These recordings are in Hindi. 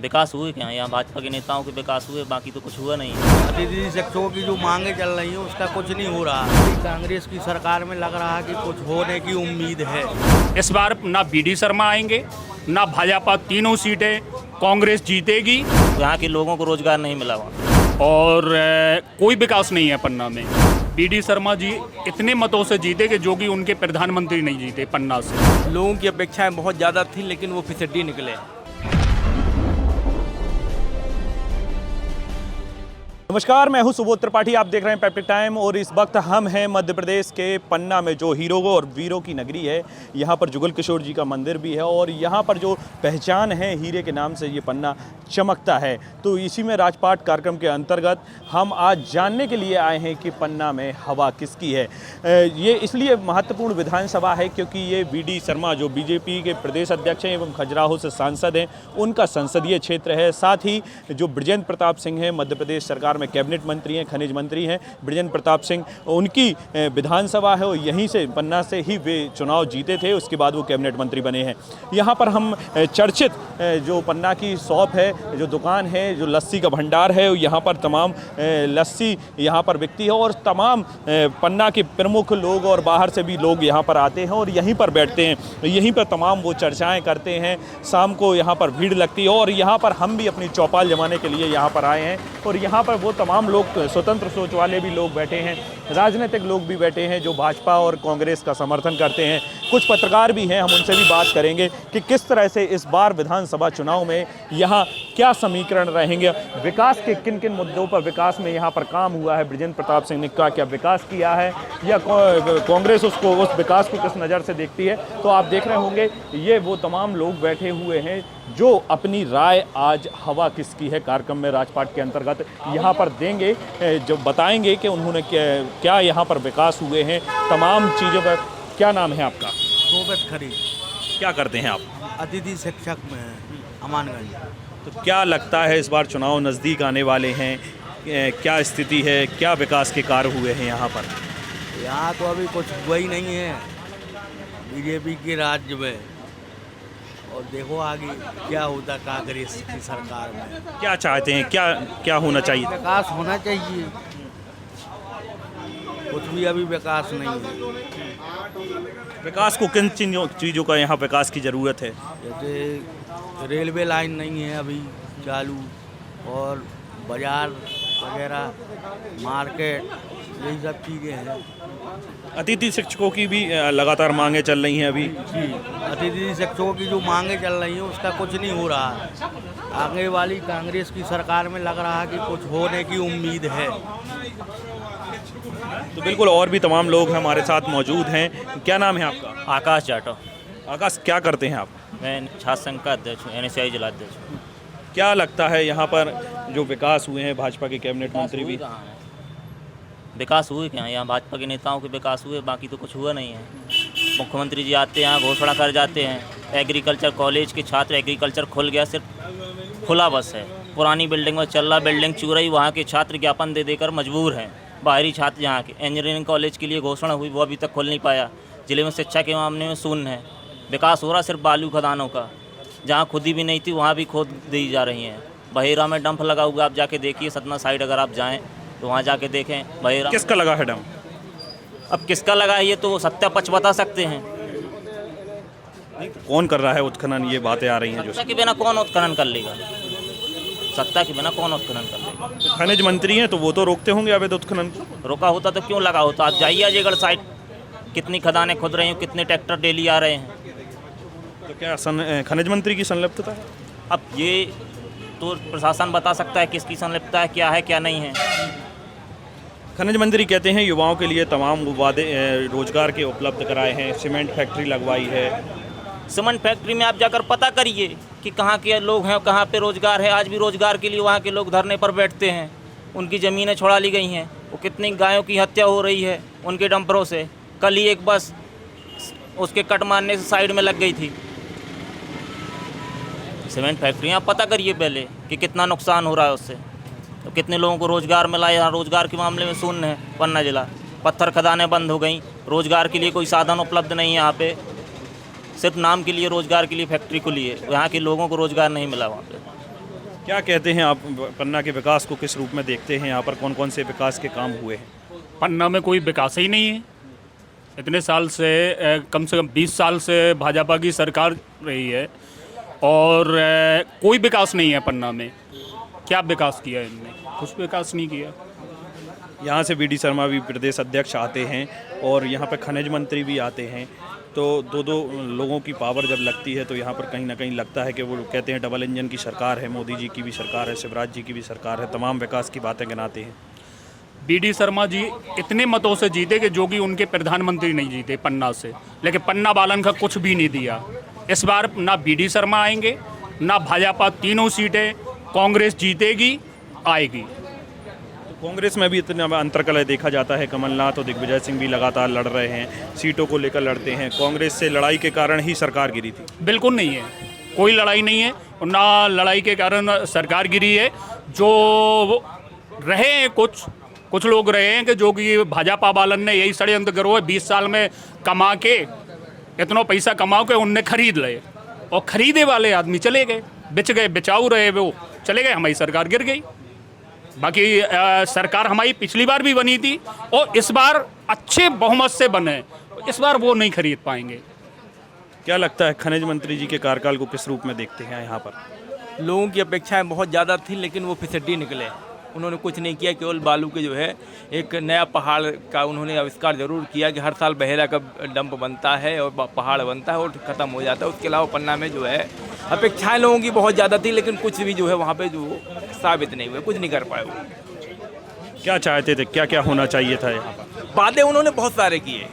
विकास हुए क्या यहाँ भाजपा के नेताओं के विकास हुए, बाकी तो कुछ हुआ नहीं है। अतिथि शिक्षकों की जो मांगे चल रही हैं उसका कुछ नहीं हो रहा। कांग्रेस की सरकार में लग रहा है कि कुछ होने की उम्मीद है। इस बार ना बीडी शर्मा आएंगे ना भाजपा, तीनों सीटें कांग्रेस जीतेगी। यहाँ के लोगों को रोजगार नहीं मिला वहाँ। और कोई विकास नहीं है पन्ना में। बीडी शर्मा जी इतने मतों से जीते कि जो कि उनके प्रधानमंत्री नहीं जीते पन्ना से। लोगों की अपेक्षाएं बहुत ज़्यादा थी लेकिन वो फिसड्डी निकले। नमस्कार, मैं हूं सुबोध त्रिपाठी। आप देख रहे हैं पेप्टिक टाइम और इस वक्त हम हैं मध्य प्रदेश के पन्ना में, जो हीरों और वीरों की नगरी है। यहाँ पर जुगल किशोर जी का मंदिर भी है और यहाँ पर जो पहचान है हीरे के नाम से ये पन्ना चमकता है। तो इसी में राजपाट कार्यक्रम के अंतर्गत हम आज जानने के लिए आए हैं कि पन्ना में हवा किसकी है। ये इसलिए महत्वपूर्ण विधानसभा है क्योंकि ये वीडी शर्मा जो बीजेपी के प्रदेश अध्यक्ष हैं एवं खजुराहो से सांसद हैं, उनका संसदीय क्षेत्र है। साथ ही जो बृजेंद्र प्रताप सिंह हैं, मध्य प्रदेश सरकार में कैबिनेट मंत्री हैं, खनिज मंत्री हैं बृजेंद्र प्रताप सिंह, उनकी विधानसभा है और यहीं से पन्ना से ही वे चुनाव जीते थे। उसके बाद वो कैबिनेट मंत्री बने हैं। यहाँ पर हम चर्चित जो पन्ना की शॉप है, जो दुकान है, जो लस्सी का भंडार है, यहाँ पर तमाम लस्सी यहाँ पर बिकती है और तमाम पन्ना के प्रमुख लोग और बाहर से भी लोग यहाँ पर आते हैं और यहीं पर बैठते हैं। यहीं पर तमाम वो चर्चाएँ करते हैं। शाम को यहाँ पर भीड़ लगती है और यहाँ पर हम भी अपनी चौपाल जमाने के लिए यहाँ पर आए हैं और यहाँ पर वो तमाम लोग, स्वतंत्र सोच वाले भी लोग बैठे हैं, राजनीतिक लोग भी बैठे हैं जो भाजपा और कांग्रेस का समर्थन करते हैं। कुछ पत्रकार भी हैं, हम उनसे भी बात करेंगे कि किस तरह से इस बार विधानसभा चुनाव में यहाँ क्या समीकरण रहेंगे, विकास के किन किन मुद्दों पर विकास में यहाँ पर काम हुआ है, बृजेंद्र प्रताप सिंह ने क्या विकास किया है या कांग्रेस उस विकास को किस नज़र से देखती है। तो आप देख रहे होंगे ये वो तमाम लोग बैठे हुए हैं जो अपनी राय आज हवा किसकी है कार्यक्रम में राजपाट के अंतर्गत यहाँ पर देंगे, जो बताएंगे कि उन्होंने क्या यहाँ पर विकास हुए हैं तमाम चीज़ों पर। क्या नाम है आपका? सोबत खरी। क्या करते हैं आप? अतिथि शिक्षक में अमानगंज। तो क्या लगता है इस बार चुनाव नज़दीक आने वाले हैं, क्या स्थिति है, क्या विकास के कार्य हुए हैं यहाँ पर? यहाँ तो अभी कुछ हुआ ही नहीं है बीजेपी के राज्य में, और देखो आगे क्या होता कांग्रेस की सरकार में। क्या चाहते हैं, क्या होना चाहिए? विकास होना चाहिए, कुछ भी अभी विकास नहीं है। विकास को किन चीज़ों का यहाँ विकास की ज़रूरत है? जैसे रेलवे लाइन नहीं है अभी चालू, और बाजार वगैरह, मार्केट, यही सब चीज़ें हैं। अतिथि शिक्षकों की भी लगातार मांगे चल रही हैं अभी। जी, अतिथि शिक्षकों की जो मांगे चल रही हैं उसका कुछ नहीं हो रहा है। आगे वाली कांग्रेस की सरकार में लग रहा है कि कुछ होने की उम्मीद है। तो बिल्कुल और भी तमाम लोग हमारे साथ मौजूद हैं। क्या नाम है आपका? आकाश जाटव। आकाश, क्या करते हैं आप? मैं छात्र संघ का अध्यक्ष हूँ, NSCI जिला अध्यक्ष हूँ। क्या लगता है यहाँ पर जो विकास हुए हैं, भाजपा के कैबिनेट मंत्री भी, विकास हुए क्या यहाँ भाजपा के नेताओं के विकास हुए, बाकी तो कुछ हुआ नहीं है। मुख्यमंत्री जी आते हैं, घोषणा कर जाते हैं। एग्रीकल्चर कॉलेज के छात्र, एग्रीकल्चर खुल गया, सिर्फ खुला बस है। पुरानी बिल्डिंग में चल रहा, बिल्डिंग चूर रही, वहाँ के छात्र ज्ञापन दे देकर मजबूर हैं। बाहरी छात्र यहाँ के इंजीनियरिंग कॉलेज के लिए घोषणा हुई, वो अभी तक खुल नहीं पाया। जिले में शिक्षा के मामले में शून्य है। विकास हो रहा सिर्फ बालू खदानों का, जहाँ खुदी भी नहीं थी वहाँ भी खोद दी जा रही हैं। बहेरा में डंप लगा हुआ, आप जाके देखिए, सतना साइड अगर आप जाएँ तो वहाँ जाके देखें। बहेरा किसका लगा है डंप? अब किसका लगा है ये तो सत्या पक्ष बता सकते हैं। कौन कर रहा है उत्खनन, ये बातें आ रही हैं जो। सत्ता के बिना कौन उत्खनन कर लेगा? सत्ता के बिना कौन उत्खनन कर लेगा? खनिज मंत्री हैं तो वो तो रोकते होंगे अवैध उत्खनन। रोका होता तो क्यों लगा होता? आप जाइए अजयगढ़ साइड, कितनी खदानें खुद रही हैं, कितने ट्रैक्टर डेली आ रहे हैं। तो क्या खनिज मंत्री की संलिप्तता है? अब ये तो प्रशासन बता सकता है किसकी संलिप्तता है, क्या है क्या नहीं है। खनिज मंत्री कहते हैं युवाओं के लिए तमाम वादे रोजगार के उपलब्ध कराए हैं, सीमेंट फैक्ट्री लगवाई है। सीमेंट फैक्ट्री में आप जाकर पता करिए कि कहाँ के लोग हैं, कहाँ पे रोजगार है। आज भी रोजगार के लिए वहाँ के लोग धरने पर बैठते हैं। उनकी ज़मीनें छुड़ा ली गई हैं। वो कितनी गायों की हत्या हो रही है उनके डंपरों से। कल ही एक बस उसके कट मारने से साइड में लग गई थी। सीमेंट फैक्ट्रियाँ आप पता करिए पहले कि कितना नुकसान हो रहा है उससे, तो कितने लोगों को रोज़गार मिला। यहाँ रोज़गार के मामले में शून्य है पन्ना जिला। पत्थर खदानें बंद हो गई, रोज़गार के लिए कोई साधन उपलब्ध नहीं है यहाँ पे। सिर्फ नाम के लिए रोज़गार के लिए फैक्ट्री खुली है, यहाँ के लोगों को रोज़गार नहीं मिला वहाँ पे। क्या कहते हैं आप, पन्ना के विकास को किस रूप में देखते हैं? यहाँ पर कौन कौन से विकास के काम हुए हैं? पन्ना में कोई विकास ही नहीं है। इतने साल से कम 20 साल से भाजपा की सरकार रही है और कोई विकास नहीं है पन्ना में। क्या विकास किया है इनने? कुछ विकास नहीं किया। यहाँ से वी डी शर्मा भी प्रदेश अध्यक्ष आते हैं और यहाँ पर खनिज मंत्री भी आते हैं, तो दो लोगों की पावर जब लगती है तो यहाँ पर कहीं ना कहीं लगता है कि वो कहते हैं डबल इंजन की सरकार है, मोदी जी की भी सरकार है, शिवराज जी की भी सरकार है, तमाम विकास की बातें गिनाते हैं। बीडी शर्मा जी इतने मतों से जीते कि जो कि उनके प्रधानमंत्री नहीं जीते पन्ना से, लेकिन पन्ना वालन का कुछ भी नहीं दिया। इस बार ना बीडी शर्मा आएंगे ना भाजपा, तीनों सीटें कांग्रेस जीतेगी, आएगी। कांग्रेस में भी इतना अंतर्कलह देखा जाता है। कमलनाथ और दिग्विजय सिंह भी लगातार लड़ रहे हैं, सीटों को लेकर लड़ते हैं। कांग्रेस से लड़ाई के कारण ही सरकार गिरी थी। बिल्कुल नहीं है, कोई लड़ाई नहीं है और ना लड़ाई के कारण सरकार गिरी है। जो रहे हैं कुछ लोग रहे हैं कि जो कि भाजपा वालन ने यही षड्यंत्र करो 20 साल में कमा के इतना पैसा कमाओ के उनने खरीद लिए और खरीदे वाले आदमी चले गए, बिच गए, बिचाऊ रहे वो चले गए, हमारी सरकार गिर गई। बाकी सरकार हमारी पिछली बार भी बनी थी और इस बार अच्छे बहुमत से बने, इस बार वो नहीं खरीद पाएंगे। क्या लगता है खनिज मंत्री जी के कार्यकाल को किस रूप में देखते हैं? यहाँ पर लोगों की अपेक्षाएं बहुत ज़्यादा थी लेकिन वो फिसड्डी निकले। उन्होंने कुछ नहीं किया, केवल बालू के जो है एक नया पहाड़ का उन्होंने आविष्कार जरूर किया कि हर साल बहेरा का डंप बनता है और पहाड़ बनता है और ख़त्म हो जाता है। उसके अलावा पन्ना में जो है अपेक्षाएं लोगों की बहुत ज़्यादा थी लेकिन कुछ भी जो है वहाँ पे जो साबित नहीं हुए, कुछ नहीं कर पाए वो। क्या चाहते थे, क्या क्या होना चाहिए था यहाँ पर? वादे उन्होंने बहुत सारे किए,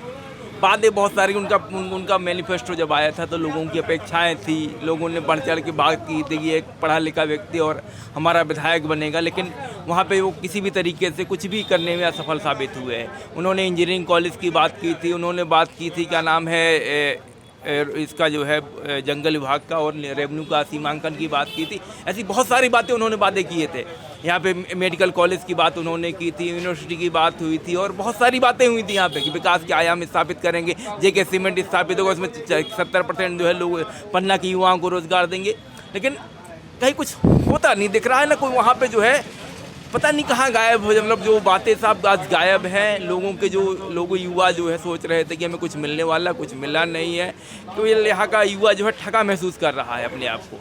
वादे बहुत सारी। उनका मैनिफेस्टो जब आया था तो लोगों की अपेक्षाएं थी, लोगों ने बढ़ चढ़ के बात की थी कि एक पढ़ा लिखा व्यक्ति और हमारा विधायक बनेगा, लेकिन वहाँ पे वो किसी भी तरीके से कुछ भी करने में असफल साबित हुए हैं। उन्होंने इंजीनियरिंग कॉलेज की बात की थी, उन्होंने बात की थी क्या नाम है इसका जो है जंगल विभाग का और रेवेन्यू का सीमांकन की बात की थी। ऐसी बहुत सारी बातें उन्होंने वादे किए थे। यहाँ पे मेडिकल कॉलेज की बात उन्होंने की थी, यूनिवर्सिटी की बात हुई थी और बहुत सारी बातें हुई थी यहाँ पे कि विकास के आयाम स्थापित करेंगे, जेके सीमेंट स्थापित होगा, उसमें 70% जो है लोग पन्ना की युवाओं को रोजगार देंगे। लेकिन कहीं कुछ होता नहीं दिख रहा है ना, कोई वहाँ पे जो है पता नहीं कहाँ गायब हो। मतलब जो बातें सब आज गायब हैं। लोगों के जो युवा जो है सोच रहे थे कि हमें कुछ मिलने वाला, कुछ मिला नहीं है। तो ये यहाँ का युवा जो है ठगा महसूस कर रहा है अपने आप को।